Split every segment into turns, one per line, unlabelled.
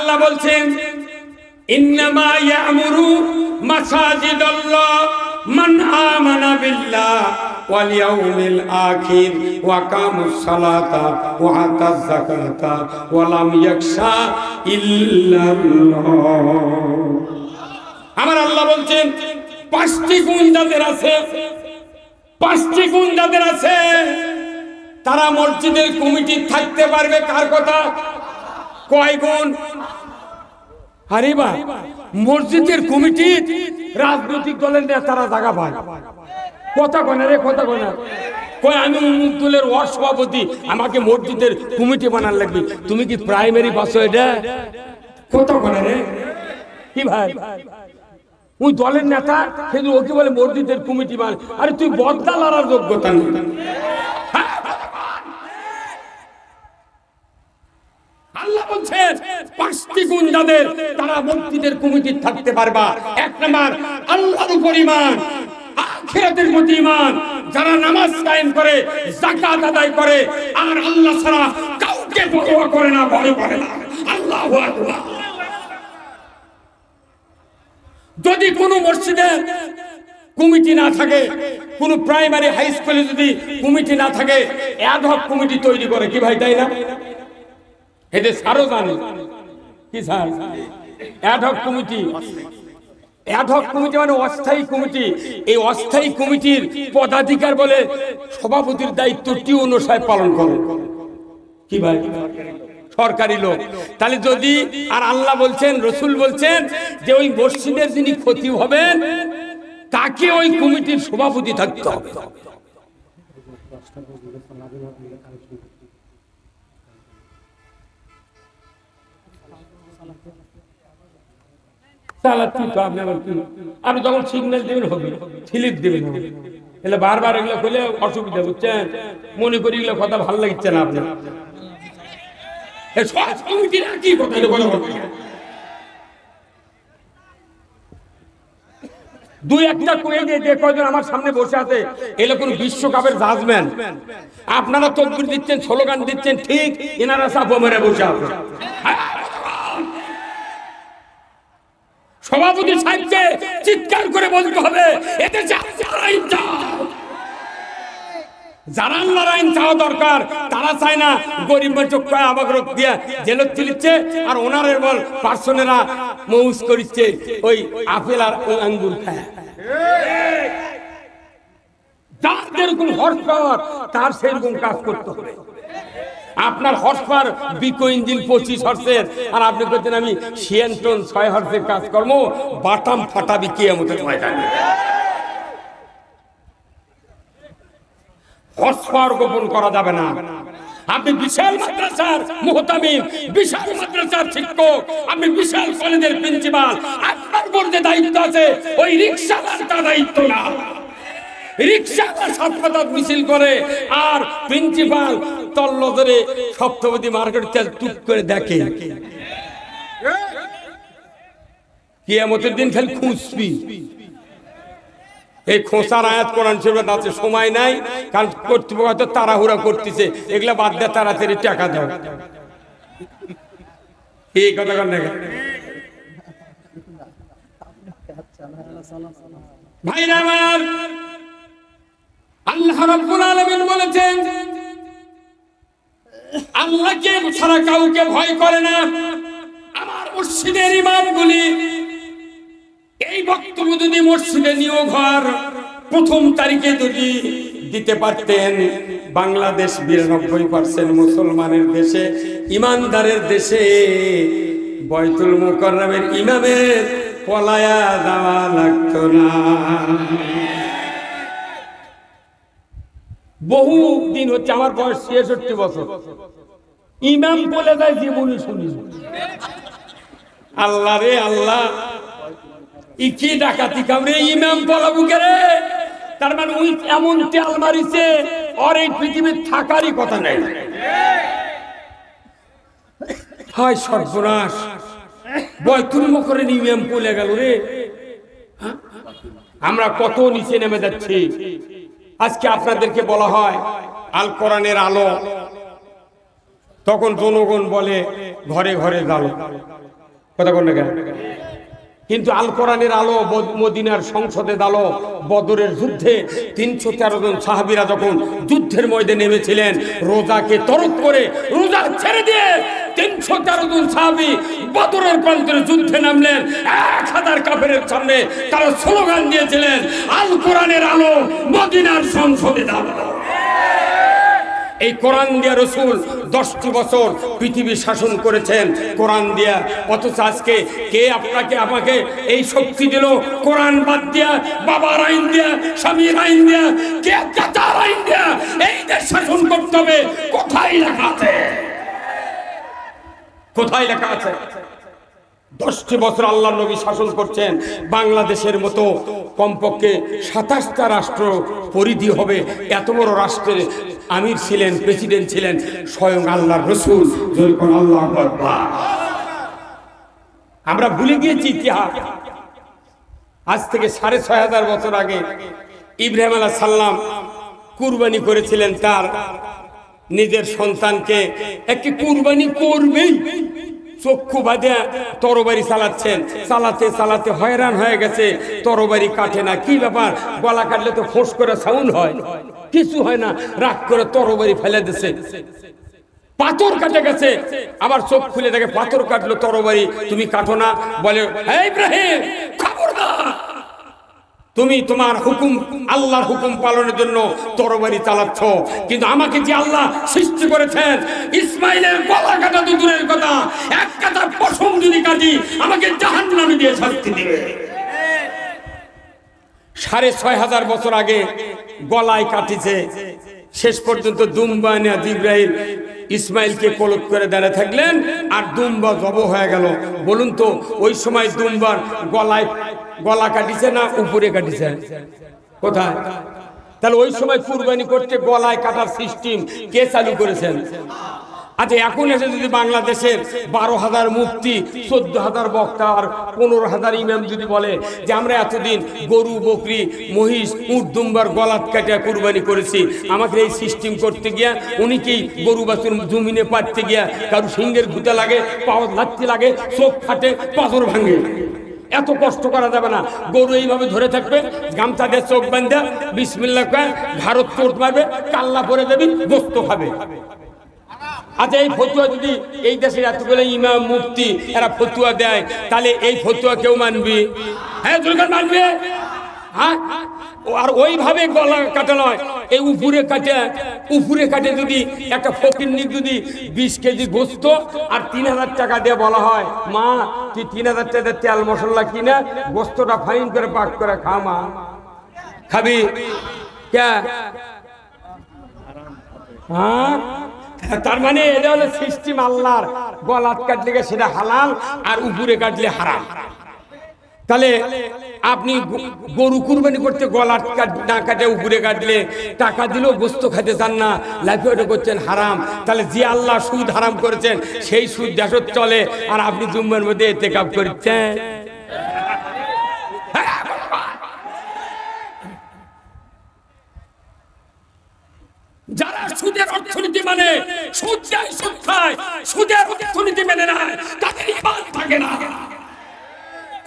আল্লাহ বলছেন ইন্নামা ইয়ামুরু মাসাজিদাল্লাহ মান আমানা বিল্লাহ ওয়াল ইয়াউমিল আখির ওয়া কামাস সালাতা ওয়া আতাজ যাকাতা ওয়া লাম ইয়াখশা ইল্লাল্লাহ। আমার আল্লাহ বলছেন পাঁচটি গুণ যাদের আছে, পাঁচটি গুণ যাদের আছে তারা মসজিদের কমিটি থাকতে পারবে। কার কথা? কয় গুণ? আরে বা মসজিদের কমিটি রাজনৈতিক দলের নেতারা জায়গা পায়। কথা কয় না রে, কথা কয় না। কয় আমি অমুক দলের ওয়ার্ড সভাপতি, আমাকে মসজিদের কমিটি বানার লাগবে। তুমি কি প্রাইমারি পাসো? এটা কথা কয় না রে। কি ভাই ওই দলের নেতা কিন্তু ওকে বলে মসজিদের কমিটি বান। আরে তুই বদলা লড়ার যোগ্যতা নেই। আল্লাহ বলছেন পাঁচটি গুণ যাদের তারা মসজিদের কমিটি থাকতে পারবা। এক নাম্বার আল্লাহর উপর ঈমান, আখিরাতের প্রতি ঈমান, যারা নামাজ কায়েম করে, যাকাত আদায় করে, আর আল্লাহ ছাড়া কাউকে পরোয়া করে না, ভয় করে না। আল্লাহু আকবার। যদি কোনো মসজিদে কমিটি না থাকে, কোন প্রাইমারি হাই স্কুলে যদি কমিটি না থাকে, অ্যাডহক কমিটি তৈরি করে। কি ভাই, তাই না? এদের স্যারও জানে কি sir? Ad hoc committee, ad hoc committee মানে অস্থায়ী কমিটি। এই অস্থায়ী কমিটির পদাধিকার বলে সভাপতির দায়িত্ব টিউন সাহেব পালন করে। কি ভাই? সরকারি লোক। তাহলে যদি, আর আল্লাহ বলছেন, রসুল বলছেন যে ওই মসজিদের যিনি খতিব হবেন তাকে ওই কমিটির সভাপতি থাকতে হবে। আপনি যখন সিগন্যাল দেবেন হবে, স্লিপ দেবেন, এগুলো বারবার এগুলো করলে অসুবিধা, বুঝছেন? মনে করি এগুলো কথা ভালো লাগছে না আপনার। দুই একটা করে দিয়ে কয়জন আমার সামনে বসে আছে, এগুলো কোন বিশ্বকাপের জাজমেন্ট। আপনারা তকবীর দিচ্ছেন, স্লোগান দিচ্ছেন, ঠিক এনারা চাপা মেরে বসে আছে। সভাপতি সাহেবকে চিৎকার করে বলতে হবে, এতে যারা আল্লাহর আইন চাওয়া দরকার তারা চায় না গরিব মানুষ আমাকে রোগ দিয়ে জেলত তুলিচ্ছে, আর ওনারের বল পার্সনেরা মৌজ করছে ওই আপেল আর আঙ্গুর খায়। যার যেরকম হর্স পাওয়ার তার সেরকম কাজ করতে হবে। আপনার হর্স পাওয়ার বিকো ইঞ্জিন 25 হর্সের, আর আপনি বলছেন আমি সিয়েন্টন 6 হর্সের কাজ কর্ম, বাটাম ফাটাবি কিয়ামতের ময়দানে। হর্স পাওয়ার গোপন করা যাবে না। আপনি বিশাল মাদ্রাসার মুহতামিম, বিশাল মাদ্রাসার শিক্ষক, আপনি বিশাল কলেজের প্রিন্সিপাল, আপনার মধ্যে দায়িত্ব আছে, ওই রিকশাওয়ালার দায়িত্ব না। রিকশাওয়ালা সাতপাতাত মিছিল করে আর প্রিন্সিপাল তল্ল ধরে সপ্তপদী মার্কেট তেল টুক করে দেখে। কিয়ামতের দিন খালি খুঁজবি। এই খোঁচার আয়াত কোরআন শরীফে আছে, সময় নাই, কারণ কর্তৃপক্ষ হয়তো তাড়াহুড়া করতেছে, এগুলা বাদ দিয়ে তাড়াতাড়ি টাকা দাও। এই কথা কর না ভাইরা আমার, আল্লাহ রাব্বুল আলামিন বলেছেন আল্লাহকে ছাড়া কাউকে ভয় করে না। আমার মসজিদের ইমামগুলি এই বক্তব্য যদি মসজিদে নিয়োগ হওয়ার প্রথম তারিখে যদি দিতে পারতেন, বাংলাদেশ 92% মুসলমানের দেশে, ইমানদারের দেশে, বাইতুল মুকাররমের ইমামের পলায়া দেওয়া লাগতো না। বহু দিন হচ্ছে, আমার বয়স 66 বছর, ইমাম বলে যায় জীবনী শুনি। আল্লাহ রে আল্লাহ, ইকি ডাকাতি কামড়ে ইমাম বলাবো কে রে? তার মানে ওই এমন তেল মারিছে আর এই পৃথিবীর থাকারই কথা নাই। হায় সর্বনাশ, বাইতুল মুকাররমের ইমাম বলে গেল রে। আমরা কত নিচে নেমে যাচ্ছি। আজকে আপনাদেরকে বলা হয় আল কোরআনের আলো, তখন জনগণ বলে ঘরে ঘরে জালো। কথা কোন না কেন? কিন্তু আল কোরআনের আলো, মদিনার সংসদের আলো, বদরের যুদ্ধে 313 জন সাহাবীরা যখন যুদ্ধের ময়দানে নেমেছিলেন, রোজাকে তরক করে রোজা ছেড়ে দিয়ে 313 জন সাহাবী বদরের প্রান্তরে যুদ্ধে নামলেন। 1000 কাফেরের সামনে তারা স্লোগান দিয়েছিলেন, আল কোরআনের আলো, মদিনার সংসদের আলো। এই কোরআন দিয়া রসুল 10টি বছর পৃথিবী শাসন করেছেন কোরআন দিয়া। অথচ আজকে কে আপনাকে আমাকে এই শক্তি দিল? কোরআন বাদ দিয়া, বাবার আইন দিয়া, স্বামীর আইন দিয়া, কে চাচার আইন দিয়া এই দেশ শাসন করতে হবে? কোথায় লেখা আছে? কোথায় লেখা আছে? 10টি বছর আল্লাহ নবী শাসন করছেন। বাংলাদেশের মতো কমপক্ষে 27টা রাষ্ট্র পরিধি হবে, এত বড় রাষ্ট্রের আমির ছিলেন, প্রেসিডেন্ট ছিলেন স্বয়ং আল্লাহর রাসূল। আল্লাহু আকবার। আমরা ভুলে গিয়েছি ইতিহাস। আজ থেকে 6500 বছর আগে ইব্রাহিম আলাইহিস সালাম কুরবানি করেছিলেন তার নিজের সন্তানকে। একটি কুরবানি করবেই, চক্ষু বাঁধে তরবারি চালাচ্ছেন, চালাতে চালাতে হয়রান হয়ে গেছে, তরবারি কাটে না। কি ব্যাপার? গলা কাটলে তো ফোঁস করে সাউন্ড হয়, কিছু হয় না। রাগ করে তরবারি ফেলে দিছে, পাথর কাটে গেছে। আবার চোখ খুলে দেখে পাথর কাটলো, তরবারি তুমি কাটো না। বলে, হে ইব্রাহিম, খবরদার, তুমি তোমার হুকুম, আল্লাহর হুকুম পালনের জন্য তরবারি চালাচ্ছ, কিন্তু আমাকে যে আল্লাহ সৃষ্টি করেছেন, ইসমাইলের গলা কাটা তো দূরের কথা, এক কাটা পশম যদি কাটি আমাকে জাহান্নামে দিয়ে শাস্তি দিবে। 6500 বছর আগে গলায় কাটিছে। শেষ পর্যন্ত দুম্বা নিয়ে জিবরাইল ইসমাইলকে কলক করে দাঁড়িয়ে থাকলেন, আর দুম্বা জব হয়ে গেল। বলুন তো, ওই সময় দুম্বার গলায় গলা কাটিছে না উপরে কাটিছে? কোথায়? তাহলে ওই সময় কুরবানি করতে গলায় কাটার সিস্টেম কে চালু করেছেন? আচ্ছা, এখন এসে যদি বাংলাদেশের 12,000 মুফতি, 14,000 বক্তা আর 15,000 ইমাম যদি বলে যে আমরা এতদিন গরু, বকরি, মহিষ, উট, দুম্বার গলা কাটা কুরবানি করেছি, আমাকে এই সিস্টেম করতে গিয়া উনি কি গরু বাছুর জমিনে পাড়তে গিয়া কারো সিংহের ঘুঁটে লাগে, পাওয়ার লাত্তি লাগে, চোখ ফাটে, পাথর ভাঙে, এত কষ্ট করা যাবে না। গরু এইভাবে ধরে থাকবে, গামছা দিয়ে চোখ বান্ধা বিসমিল্লাহ কয় ভারত কোর্ট মারবে, কাল্লা পরে দেবি, গোস্ত খাবে। আচ্ছা, এই ফতুয়া যদি এই দেশের এতগুলো ইমাম মুফতি এরা ফতুয়া দেয়, তাহলে এই ফতুয়া কেউ মানবি? হ্যাঁ, দুর্গান মানবে? হ্যাঁ। আর ওইভাবে গলা কাটা নয়, এই উপরে কাটে যদি একটা ফকিন্নির যদি 20 কেজি গোস্ত আর 3000 টাকা দিয়ে বলা হয়, মা তুই 3000 টাকা তেল মশলা কিনা গোস্তটা ফাইন করে পাক করে খা, মা খাবি? কে? হ্যাঁ, তার মানে এটা হলো সিস্টেম আল্লাহর। গলাত কাটলে সেটা হালাল, আর উপরে কাটলে হারাম। তাহলে আপনি গরু কুরবানি করতে গলা না কাটে উপরে কাটলে টাকা দিলেও গোস্ত খেতে চান না, লাইফে ওটা করছেন হারাম। তাহলে যে আল্লাহ সুদ হারাম করেছেন সেই সুদ দেশত চলে, আর আপনি জুম্মার মধ্যে ইতিকাফ করছেন। যারা সুদের অর্থনীতি মানে, সুদ চাই, সুদ খায়, সুদের অর্থনীতি মেনে নেয়, তাদের ঈমান থাকে না।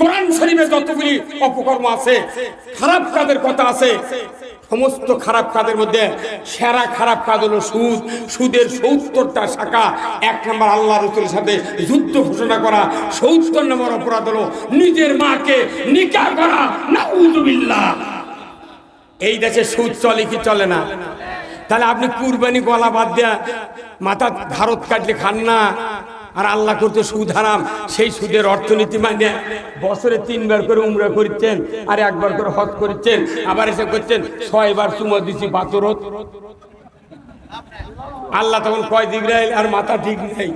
কোরআন শরীফে যতগুলি অপকর্ম আছে, খারাপ কাজের কথা আছে, সমস্ত খারাপ কাজের মধ্যে সেরা খারাপ কাজ হলো সুদ। সুদের 70টা শাখা। 1 নম্বর আল্লাহ রাসূলের সাথে যুদ্ধ ঘোষণা করা। 70 নম্বর অপরাধ হলো নিজের মাকে নিকাহ করা। নাউযুবিল্লাহ। এই দেশে সুদ চলে কি চলে না? তাহলে আপনি কুরবানি গলা বাদ দেয়া মাথা ভারত কাটলে খান না, আর আল্লাহ করতে সুদ হারাম। সেই সুদের অর্থনীতি মানে বছরে 3 বার করে উমরা করছেন, আর 1 বার করে হজ করছেন, আবার এসে করছেন 6 বার চুমা দিছি বাতরত। আল্লাহ তখন কয়, জিবরাইল আর মাথা ঠিক নেই,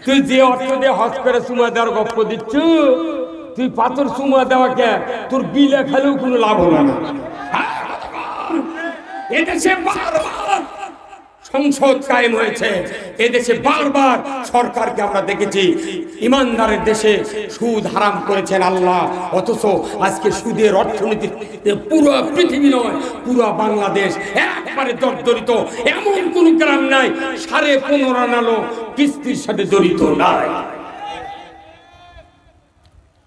তুই যে অর্থ দিয়ে হজ করে চুমা দেওয়ার গপ্প দিচ্ছ, তুই পাথর চুমা দেওয়া কে? তোর গিলে খেলেও কোনো লাভ হবে না। এদেশে বারবার সংসদ কায়েম হয়েছে, এদেশে বারবার সরকারকে আমরা দেখেছি ইমানদারের দেশে সুদ হারাম করেছেন আল্লাহ। অথচ আজকে সুদের অর্থনীতি পুরো পৃথিবী নয়, পুরো বাংলাদেশ একবারে জর্জরিত। এমন কোন গ্রাম নাই 15.5 আনা কিস্তির সাথে জড়িত নাই।